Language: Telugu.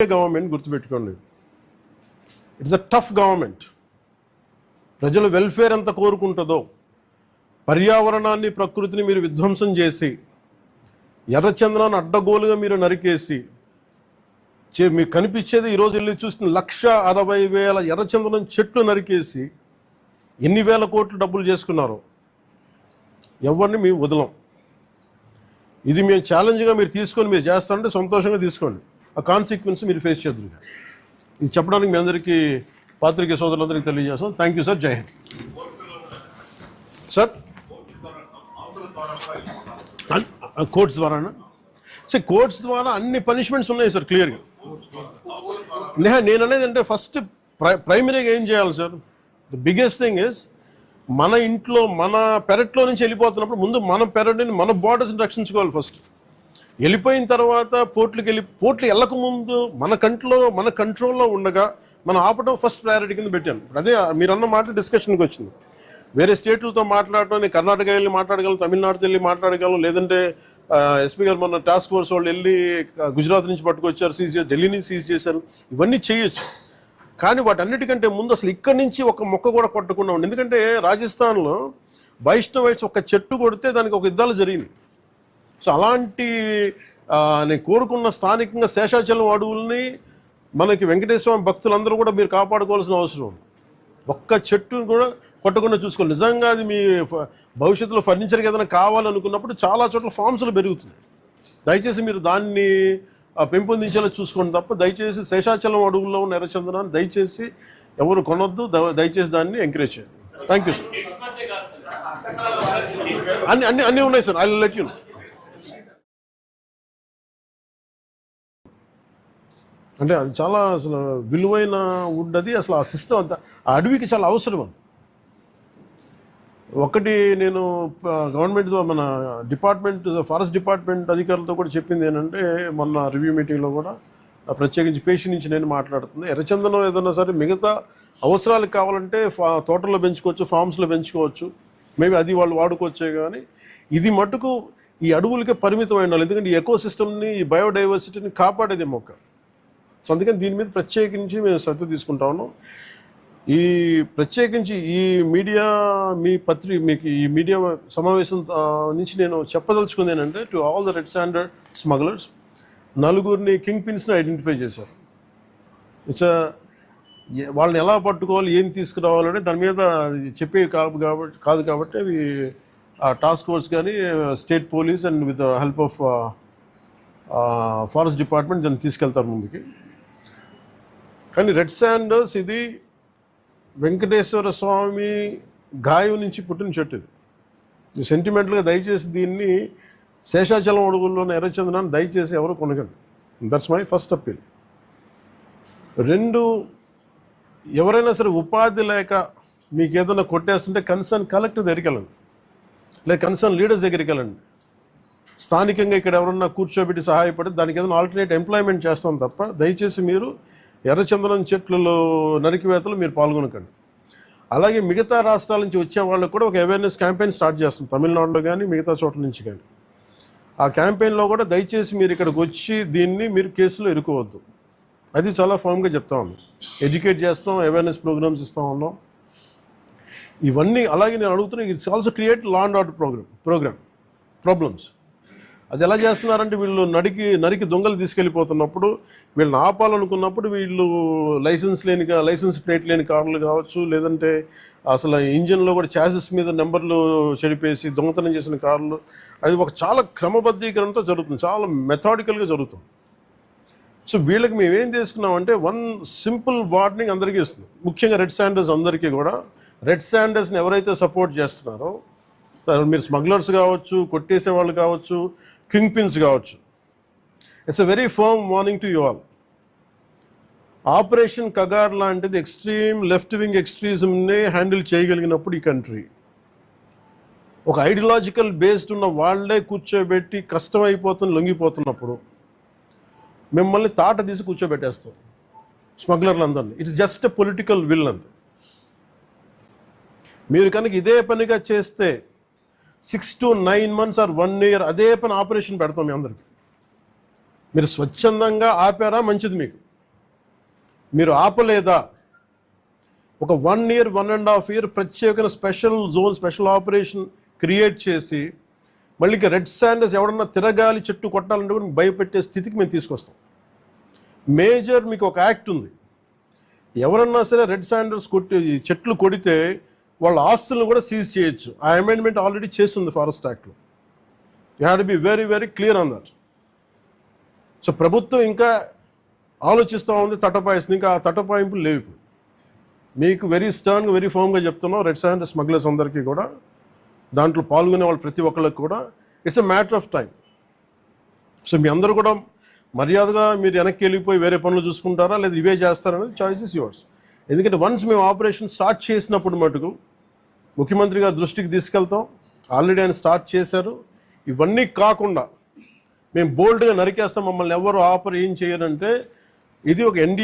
గవర్నమెంట్ గుర్తుపెట్టుకోండి, ఇట్స్ అ టఫ్ గవర్నమెంట్. ప్రజల వెల్ఫేర్ ఎంత కోరుకుంటుందో, పర్యావరణాన్ని ప్రకృతిని మీరు విధ్వంసం చేసి, ఎర్రచందనాన్ని అడ్డగోలుగా మీరు నరికేసి, మీకు కనిపించేది ఈరోజు వెళ్ళి చూస్తున్న 1,60,000 ఎర్రచందనం చెట్లు నరికేసి ఎన్ని వేల కోట్లు డబ్బులు చేసుకున్నారు. ఎవరిని మేము వదలం. ఇది మేము ఛాలెంజ్గా మీరు తీసుకొని మీరు చేస్తారంటే సంతోషంగా తీసుకోండి. ఆ కాన్సిక్వెన్స్ మీరు ఫేస్ చేద్దరు. ఇది చెప్పడానికి మీ అందరికీ పాత్రికేయ సోదరులందరికీ తెలియజేస్తాం. Thank you sir. జై హింద్. సార్ కోర్ట్స్ ద్వారానా? సార్ కోర్ట్స్ ద్వారా అన్ని పనిష్మెంట్స్ ఉన్నాయి సార్ క్లియర్గా. నేను అనేది అంటే ఫస్ట్ ప్రైమరీగా ఏం చేయాలి sir? The biggest thing is మన ఇంట్లో మన పెరట్లో నుంచి వెళ్ళిపోతున్నప్పుడు ముందు మన పెరట్ని మన బార్డర్స్ని రక్షించుకోవాలి. ఫస్ట్ వెళ్ళిపోయిన తర్వాత పోర్ట్లు వెళ్ళక ముందు మన కంట్రోల్లో ఉండగా మనం ఆపడం ఫస్ట్ ప్రయారిటీ కింద పెట్టాను. అదే మీరు అన్న మాట డిస్కషన్కి వచ్చింది. వేరే స్టేట్లతో మాట్లాడటం, నేను కర్ణాటక వెళ్ళి మాట్లాడగలను, తమిళనాడుతో వెళ్ళి మాట్లాడగలను, లేదంటే ఎస్పీ గారు మొన్న టాస్క్ ఫోర్స్ వాళ్ళు వెళ్ళి గుజరాత్ నుంచి పట్టుకొచ్చారు, సీజ్ చేసి ఢిల్లీ నుంచి సీజ్ చేశారు. ఇవన్నీ చేయొచ్చు. కానీ వాటన్నిటికంటే ముందు అసలు ఇక్కడి నుంచి ఒక మొక్క కూడా కొట్టకుండా ఉండి. ఎందుకంటే రాజస్థాన్లో వైష్ణవైట్స్ ఒక చెట్టు కొడితే దానికి ఒక యుద్ధాలు జరిగింది. సో అలాంటి నేను కోరుకున్న స్థానికంగా శేషాచలం అడవుల్ని మనకి వెంకటేశ్వర భక్తులందరూ కూడా మీరు కాపాడుకోవాల్సిన అవసరం ఉంది. ఒక్క చెట్టును కూడా కొట్టకుండా చూసుకోవాలి. నిజంగా అది మీ భవిష్యత్తులో ఫర్నిచర్కి ఏదైనా కావాలనుకున్నప్పుడు చాలా చోట్ల ఫామ్స్లు పెరుగుతున్నాయి. దయచేసి మీరు దాన్ని పెంపొందించేలా చూసుకోండి తప్ప దయచేసి శేషాచలం అడుగుల్లో ఉన్న ఎర్రచందనాన్ని దయచేసి ఎవరు కొనొద్దు. దయచేసి దాన్ని ఎంకరేజ్ చేయండి. Thank you sir. అన్నీ ఉన్నాయి sir. I will let you know. అంటే అది చాలా అసలు విలువైన వుడ్. అది అసలు ఆ సిస్టమ్ అంతా ఆ అడవికి చాలా అవసరం. అది ఒకటి నేను గవర్నమెంట్తో మన డిపార్ట్మెంట్ ఫారెస్ట్ డిపార్ట్మెంట్ అధికారులతో కూడా చెప్పింది ఏంటంటే, మొన్న రివ్యూ మీటింగ్లో కూడా ప్రత్యేకించి పేషి నుంచి నేను మాట్లాడుతుంది, ఎర్రచందనం ఏదన్నా సరే మిగతా అవసరాలకు కావాలంటే తోటల్లో పెంచుకోవచ్చు, ఫామ్స్లో పెంచుకోవచ్చు, మేబీ అది వాళ్ళు వాడుకోవచ్చే. కానీ ఇది మటుకు ఈ అడవులకే పరిమితం అయి ఉండాలి. ఎందుకంటే ఈ ఎకో సిస్టమ్ని, ఈ బయోడైవర్సిటీని కాపాడేది మొక్క. సో అందుకని దీని మీద ప్రత్యేకించి మేము శ్రద్ధ తీసుకుంటా ఉన్నాం. ఈ ప్రత్యేకించి ఈ మీడియా మీకు ఈ మీడియా సమావేశం నుంచి నేను చెప్పదలుచుకుంది ఏంటంటే, to all the red sander smugglers, 4 king పిన్స్ని ఐడెంటిఫై చేశారు. వాళ్ళని ఎలా పట్టుకోవాలి, ఏం తీసుకురావాలంటే దాని మీద చెప్పే కాదు కాబట్టి అవి టాస్క్ ఫోర్స్ కానీ state police and with the help of forest department దాన్ని తీసుకెళ్తారు ముందుకి. కానీ రెడ్ శాండర్స్ ఇది వెంకటేశ్వర స్వామి గాయం నుంచి పుట్టిన చెట్టు. ఇది సెంటిమెంటల్గా దయచేసి దీన్ని శేషాచలం అడుగుల్లోని ఎర్రచందనాన్ని దయచేసి ఎవరు కొనగండి. That's my first appeal. 2, ఎవరైనా సరే ఉపాధి లేక మీకు ఏదైనా కొట్టేస్తుంటే కన్సర్న్ కలెక్టర్ దగ్గరికి వెళ్ళండి, లేదా కన్సర్న్ లీడర్స్ దగ్గరికి వెళ్ళండి. స్థానికంగా ఇక్కడ ఎవరన్నా కూర్చోబెట్టి సహాయపడి దానికి ఏదైనా ఆల్టర్నేట్ ఎంప్లాయ్మెంట్ చేస్తాం తప్ప దయచేసి మీరు ఎర్రచందనం చెట్లలో నరికివేతలు మీరు పాల్గొనకండి. అలాగే మిగతా రాష్ట్రాల నుంచి వచ్చే వాళ్ళకు కూడా ఒక అవేర్నెస్ క్యాంపెయిన్ స్టార్ట్ చేస్తాం, తమిళనాడులో కానీ మిగతా చోట్ల నుంచి కానీ. ఆ క్యాంపెయిన్లో కూడా దయచేసి మీరు ఇక్కడికి వచ్చి దీన్ని మీరు కేసులో ఇరుకోవద్దు. అది చాలా ఫామ్గా చెప్తా ఉన్నాం. ఎడ్యుకేట్ చేస్తున్నాం, అవేర్నెస్ ప్రోగ్రామ్స్ ఇస్తూ ఉన్నాం. ఇవన్నీ అలాగే నేను అడుగుతున్నా, it's also create law and order problems. అది ఎలా చేస్తున్నారంటే, వీళ్ళు నరికి దొంగలు తీసుకెళ్ళిపోతున్నప్పుడు వీళ్ళని ఆపాలనుకున్నప్పుడు వీళ్ళు లైసెన్స్ ప్లేట్ లేని కార్లు కావచ్చు, లేదంటే అసలు ఇంజిన్లో కూడా చాసిస్ మీద నెంబర్లు చెడిపేసి దొంగతనం చేసిన కార్లు, అది ఒక చాలా క్రమబద్ధీకరణతో జరుగుతుంది, చాలా మెథాడికల్గా జరుగుతుంది. సో వీళ్ళకి మేమేం చేసుకున్నామంటే, 1 సింపుల్ వార్నింగ్ అందరికీ ఇస్తుంది, ముఖ్యంగా రెడ్ శాండర్స్ అందరికీ కూడా. రెడ్ శాండర్స్ని ఎవరైతే సపోర్ట్ చేస్తున్నారో, మీరు స్మగ్లర్స్ కావచ్చు, కొట్టేసే వాళ్ళు కావచ్చు, కింగ్ పిన్స్ కావచ్చు, it's a very firm warning to you all. Operation Kagar లాంటిది ఎక్స్ట్రీమ్ లెఫ్ట్ వింగ్ ఎక్స్ట్రీజంనే హ్యాండిల్ చేయగలిగినప్పుడు ఈ కంట్రీ, ఒక ఐడియాలజికల్ బేస్డ్ ఉన్న వాళ్ళే కూర్చోబెట్టి కష్టమైపోతుంది లొంగిపోతున్నప్పుడు మిమ్మల్ని తాట తీసి కూర్చోబెట్టేస్తాం స్మగ్లర్లందరినీ. It's just a political will అంతే. మీరు కనుక ఇదే పనిగా చేస్తే 6 to 9 months or 1 year అదే పని ఆపరేషన్ పెడతాం మీ అందరికి. మీరు స్వచ్ఛందంగా ఆపారా మంచిది మీకు. మీరు ఆపలేదా? ఒక 1 year 1.5 year ప్రత్యేకమైన special zone, special operation create చేసి మళ్ళీ ఇంకా రెడ్ శాండర్స్ ఎవడన్నా తిరగాలి, చెట్టు కొట్టాలంటే కూడా భయపెట్టే స్థితికి మేము తీసుకొస్తాం. మేజర్ మీకు ఒక యాక్ట్ ఉంది, ఎవరన్నా సరే రెడ్ శాండర్స్ చెట్లు కొడితే వాళ్ళ ఆస్తులను కూడా సీజ్ చేయొచ్చు. ఆ అమెండ్మెంట్ ఆల్రెడీ చేస్తుంది ఫారెస్ట్ యాక్ట్లో. You have to be very very clear on that. So ప్రభుత్వం ఇంకా ఆలోచిస్తూ ఉంది, తటపాయిస్తుంది. ఇంకా ఆ తటపాయింపులు లేవు. మీకు వెరీ స్టర్న్గా, వెరీ ఫర్మ్గా చెప్తున్నాం, రెడ్ శాండర్ స్మగ్లర్స్ అందరికీ కూడా, దాంట్లో పాల్గొనే వాళ్ళు ప్రతి ఒక్కళ్ళకి కూడా it's a matter of time. So మీ అందరూ కూడా మర్యాదగా మీరు వెనక్కి వెళ్ళిపోయి వేరే పనులు చూసుకుంటారా లేదా ఇవే చేస్తారనేది చాయిస్ ఇస్ యువర్స్. ఎందుకంటే వన్స్ మేము ఆపరేషన్ స్టార్ట్ చేసినప్పుడు మటుకు ముఖ్యమంత్రి గారి దృష్టికి తీసుకెళ్తాం. ఆల్రెడీ ఆయన స్టార్ట్ చేశారు. ఇవన్నీ కాకుండా మేము బోల్డ్గా నరికేస్తాం, మమ్మల్ని ఎవరు ఆపరు, ఏం చేయరంటే ఇది ఒక ఎన్డీఏ